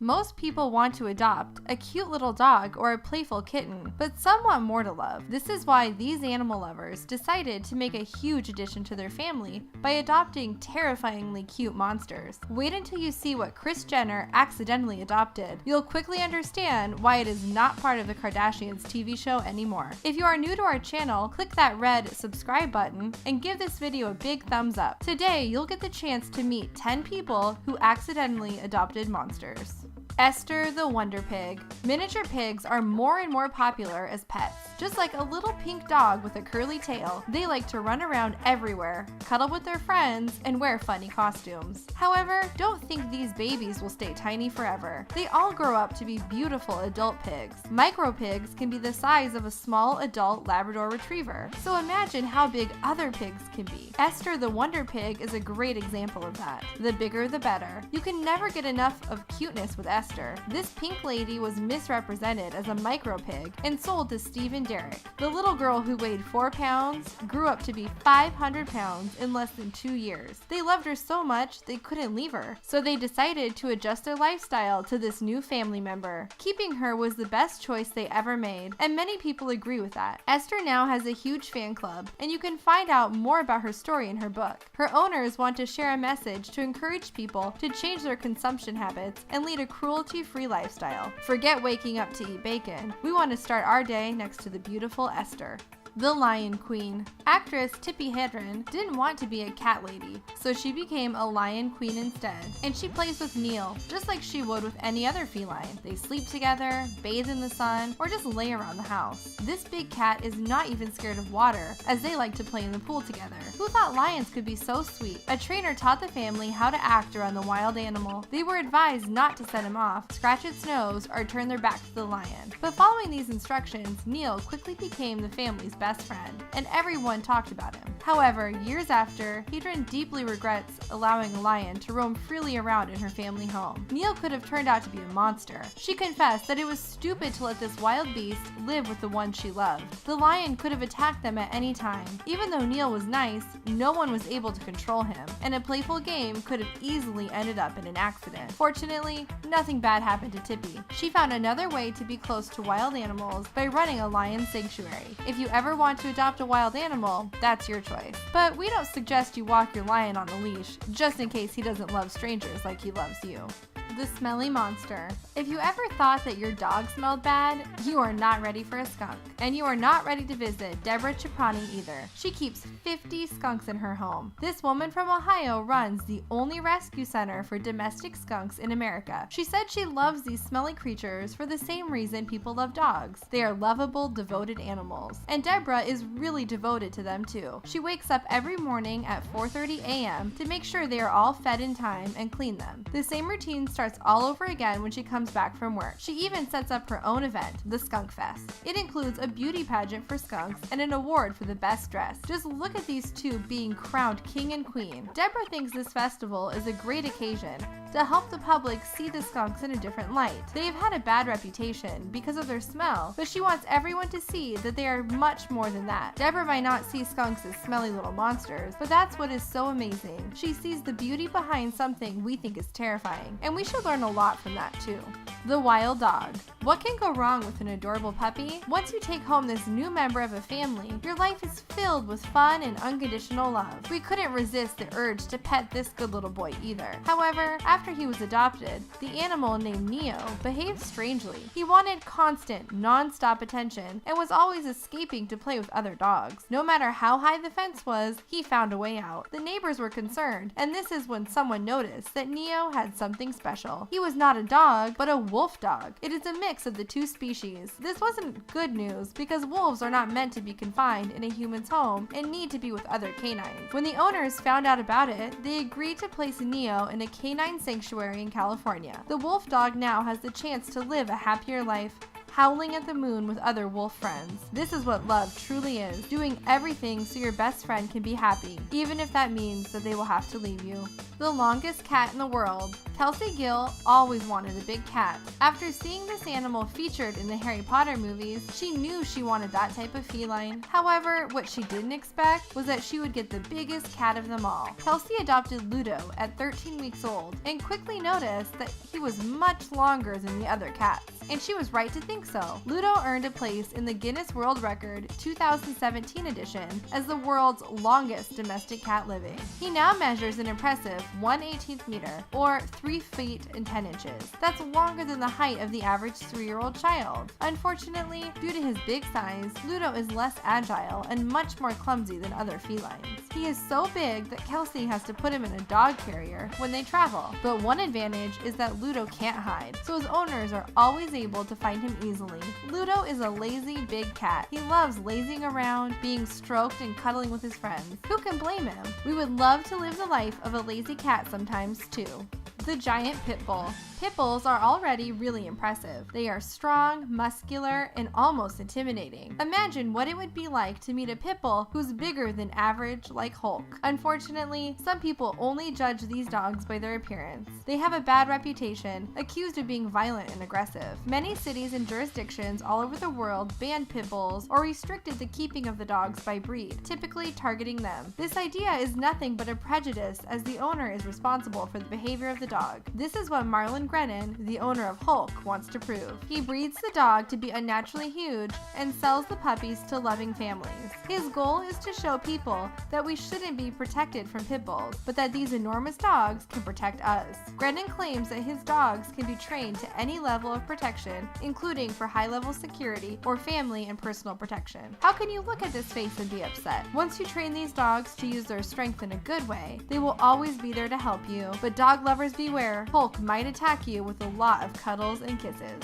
Most people want to adopt a cute little dog or a playful kitten, but some want more to love. This is why these animal lovers decided to make a huge addition to their family by adopting terrifyingly cute monsters. Wait until you see what Kris Jenner accidentally adopted. You'll quickly understand why it is not part of the Kardashians TV show anymore. If you are new to our channel, click that red subscribe button and give this video a big thumbs up. Today, you'll get the chance to meet 10 people who accidentally adopted monsters. Esther the Wonder Pig. Miniature pigs are more and more popular as pets. Just like a little pink dog with a curly tail, they like to run around everywhere, cuddle with their friends, and wear funny costumes. However, don't think these babies will stay tiny forever. They all grow up to be beautiful adult pigs. Micro pigs can be the size of a small adult Labrador Retriever, so imagine how big other pigs can be. Esther the Wonder Pig is a great example of that. The bigger the better. You can never get enough of cuteness with Esther. This pink lady was misrepresented as a micro pig and sold to Steve and Derek. The little girl who weighed 4 pounds grew up to be 500 pounds in less than 2 years. They loved her so much they couldn't leave her, so they decided to adjust their lifestyle to this new family member. Keeping her was the best choice they ever made, and many people agree with that. Esther now has a huge fan club, and you can find out more about her story in her book. Her owners want to share a message to encourage people to change their consumption habits and lead a cruelty-free lifestyle. Forget waking up to eat bacon. We want to start our day next to the beautiful Esther. The Lion Queen. Actress Tippi Hedren didn't want to be a cat lady, so she became a lion queen instead, and she plays with Neil just like she would with any other feline. They sleep together, bathe in the sun, or just lay around the house. This big cat is not even scared of water, as they like to play in the pool together. Who thought lions could be so sweet? A trainer taught the family how to act around the wild animal. They were advised not to set him off, scratch its nose, or turn their back to the lion. But following these instructions, Neil quickly became the family's best friend, and everyone talked about him. However, years after, Hedren deeply regrets allowing a lion to roam freely around in her family home. Neil could have turned out to be a monster. She confessed that it was stupid to let this wild beast live with the one she loved. The lion could have attacked them at any time. Even though Neil was nice, no one was able to control him, and a playful game could have easily ended up in an accident. Fortunately, nothing bad happened to Tippi. She found another way to be close to wild animals by running a lion sanctuary. If you ever want to adopt a wild animal, that's your choice. But we don't suggest you walk your lion on a leash, just in case he doesn't love strangers like he loves you. The Smelly Monster. If you ever thought that your dog smelled bad, you are not ready for a skunk. And you are not ready to visit Deborah Cipriani either. She keeps 50 skunks in her home. This woman from Ohio runs the only rescue center for domestic skunks in America. She said she loves these smelly creatures for the same reason people love dogs. They are lovable, devoted animals. And Deborah is really devoted to them too. She wakes up every morning at 4:30 a.m. to make sure they are all fed in time and clean them. The same routine starts all over again when she comes back from work. She even sets up her own event, the Skunk Fest. It includes a beauty pageant for skunks and an award for the best dress. Just look at these two being crowned king and queen. Deborah thinks this festival is a great occasion to help the public see the skunks in a different light. They have had a bad reputation because of their smell, but she wants everyone to see that they are much more than that. Deborah might not see skunks as smelly little monsters, but that's what is so amazing. She sees the beauty behind something we think is terrifying, and we should learn a lot from that too. The Wild Dog. What can go wrong with an adorable puppy? Once you take home this new member of a family, your life is filled with fun and unconditional love. We couldn't resist the urge to pet this good little boy either. However, after he was adopted, the animal named Neo behaved strangely. He wanted constant, non-stop attention and was always escaping to play with other dogs. No matter how high the fence was, he found a way out. The neighbors were concerned, and this is when someone noticed that Neo had something special. He was not a dog, but a wolf dog. It is a mix of the two species. This wasn't good news because wolves are not meant to be confined in a human's home and need to be with other canines. When the owners found out about it, they agreed to place Neo in a canine sanctuary in California. The wolf dog now has the chance to live a happier life, howling at the moon with other wolf friends. This is what love truly is, doing everything so your best friend can be happy, even if that means that they will have to leave you. The longest cat in the world. Kelsey Gill always wanted a big cat. After seeing this animal featured in the Harry Potter movies, she knew she wanted that type of feline. However, what she didn't expect was that she would get the biggest cat of them all. Kelsey adopted Ludo at 13 weeks old and quickly noticed that he was much longer than the other cats. And she was right to think so. Ludo earned a place in the Guinness World Record 2017 edition as the world's longest domestic cat living. He now measures an impressive 1/18 meter, or 3 feet and 10 inches. That's longer than the height of the average 3-year-old child. Unfortunately, due to his big size, Ludo is less agile and much more clumsy than other felines. He is so big that Kelsey has to put him in a dog carrier when they travel. But one advantage is that Ludo can't hide, so his owners are always able to find him easily. Ludo is a lazy big cat. He loves lazing around, being stroked and cuddling with his friends. Who can blame him? We would love to live the life of a lazy cat sometimes too. The giant pit bull. Pit bulls are already really impressive. They are strong, muscular, and almost intimidating. Imagine what it would be like to meet a pit bull who's bigger than average, like Hulk. Unfortunately, some people only judge these dogs by their appearance. They have a bad reputation, accused of being violent and aggressive. Many cities and jurisdictions all over the world banned pit bulls or restricted the keeping of the dogs by breed, typically targeting them. This idea is nothing but a prejudice, as the owner is responsible for the behavior of the dog. This is what Marlon Grennan, the owner of Hulk, wants to prove. He breeds the dog to be unnaturally huge and sells the puppies to loving families. His goal is to show people that we shouldn't be protected from pit bulls, but that these enormous dogs can protect us. Grennan claims that his dogs can be trained to any level of protection, including for high-level security or family and personal protection. How can you look at this face and be upset? Once you train these dogs to use their strength in a good way, they will always be there to help you. But dog lovers beware, Hulk might attack you with a lot of cuddles and kisses.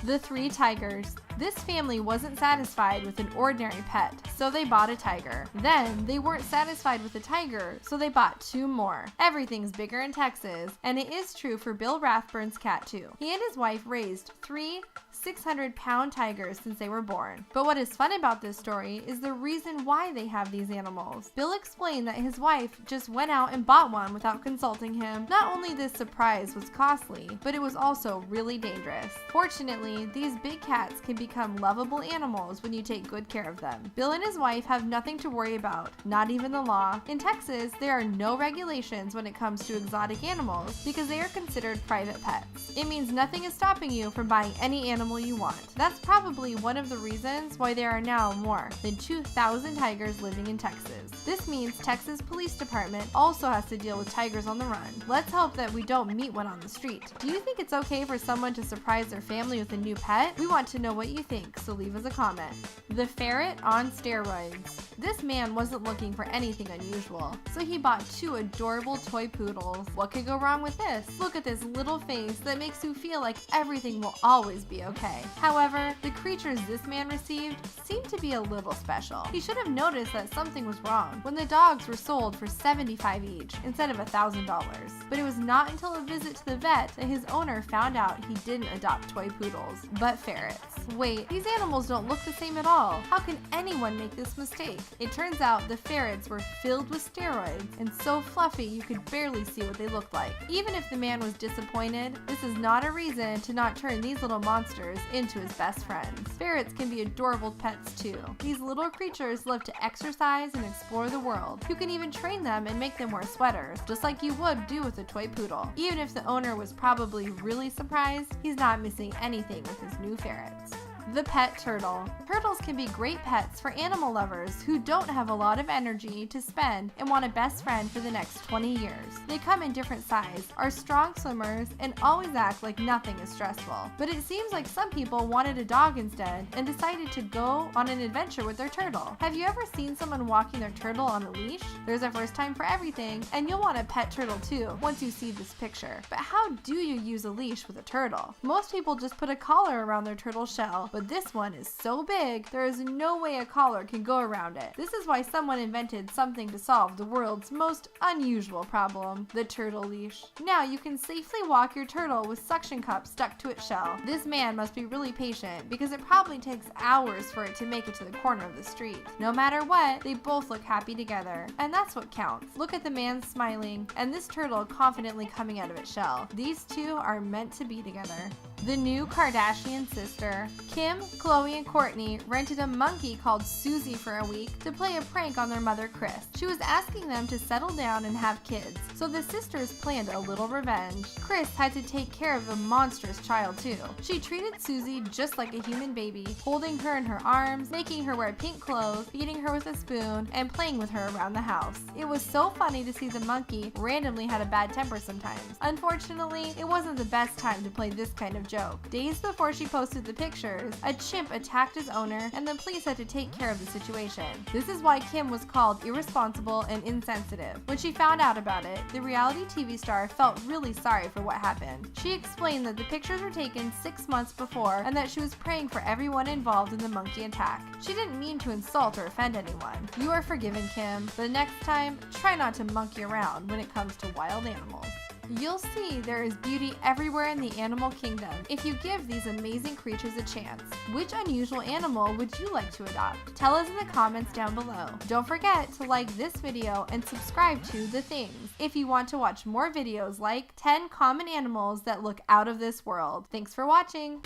The 3 tigers. This family wasn't satisfied with an ordinary pet, so they bought a tiger. Then, they weren't satisfied with the tiger, so they bought 2 more. Everything's bigger in Texas, and it is true for Bill Rathburn's cat too. He and his wife raised 3 600-pound tigers since they were born. But what is fun about this story is the reason why they have these animals. Bill explained that his wife just went out and bought one without consulting him. Not only this surprise was costly, but it was also really dangerous. Fortunately, these big cats can become lovable animals when you take good care of them. Bill and his wife have nothing to worry about, not even the law. In Texas, there are no regulations when it comes to exotic animals because they are considered private pets. It means nothing is stopping you from buying any animal you want. That's probably one of the reasons why there are now more than 2,000 tigers living in Texas. This means Texas Police Department also has to deal with tigers on the run. Let's hope that we don't meet one on the street. Do you think it's okay for someone to surprise their family with a new pet? We want to know what you think, so leave us a comment. The ferret on steroids. This man wasn't looking for anything unusual, so he bought 2 adorable toy poodles. What could go wrong with this? Look at this little face that makes you feel like everything will always be okay. However, the creatures this man received seemed to be a little special. He should have noticed that something was wrong when the dogs were sold for $75 each instead of $1,000. But it was not until a visit to the vet that his owner found out he didn't adopt toy poodles, but ferrets. Wait, these animals don't look the same at all. How can anyone make this mistake? It turns out the ferrets were filled with steroids and so fluffy you could barely see what they looked like. Even if the man was disappointed, this is not a reason to not turn these little monsters into his best friends. Ferrets can be adorable pets too. These little creatures love to exercise and explore the world. You can even train them and make them wear sweaters, just like you would do with a toy poodle. Even if the owner was probably really surprised, he's not missing anything with his new ferrets. The pet turtle. Turtles can be great pets for animal lovers who don't have a lot of energy to spend and want a best friend for the next 20 years. They come in different sizes, are strong swimmers, and always act like nothing is stressful. But it seems like some people wanted a dog instead and decided to go on an adventure with their turtle. Have you ever seen someone walking their turtle on a leash? There's a first time for everything, and you'll want a pet turtle too once you see this picture. But how do you use a leash with a turtle? Most people just put a collar around their turtle shell, but this one is so big, there is no way a collar can go around it. This is why someone invented something to solve the world's most unusual problem, the turtle leash. Now you can safely walk your turtle with suction cups stuck to its shell. This man must be really patient because it probably takes hours for it to make it to the corner of the street. No matter what, they both look happy together, and that's what counts. Look at the man smiling and this turtle confidently coming out of its shell. These two are meant to be together. The new Kardashian sister. Kim, Khloe, and Kourtney rented a monkey called Susie for a week to play a prank on their mother Kris. She was asking them to settle down and have kids, so the sisters planned a little revenge. Kris had to take care of a monstrous child too. She treated Susie just like a human baby, holding her in her arms, making her wear pink clothes, feeding her with a spoon, and playing with her around the house. It was so funny to see the monkey randomly had a bad temper sometimes. Unfortunately, it wasn't the best time to play this kind of joke. Days before she posted the pictures, a chimp attacked his owner and the police had to take care of the situation. This is why Kim was called irresponsible and insensitive. When she found out about it, the reality TV star felt really sorry for what happened. She explained that the pictures were taken 6 months before and that she was praying for everyone involved in the monkey attack. She didn't mean to insult or offend anyone. You are forgiven, Kim, but next time, try not to monkey around when it comes to wild animals. You'll see there is beauty everywhere in the animal kingdom if you give these amazing creatures a chance. Which unusual animal would you like to adopt? Tell us in the comments down below. Don't forget to like this video and subscribe to The Things if you want to watch more videos like 10 common animals that look out of this world. Thanks for watching!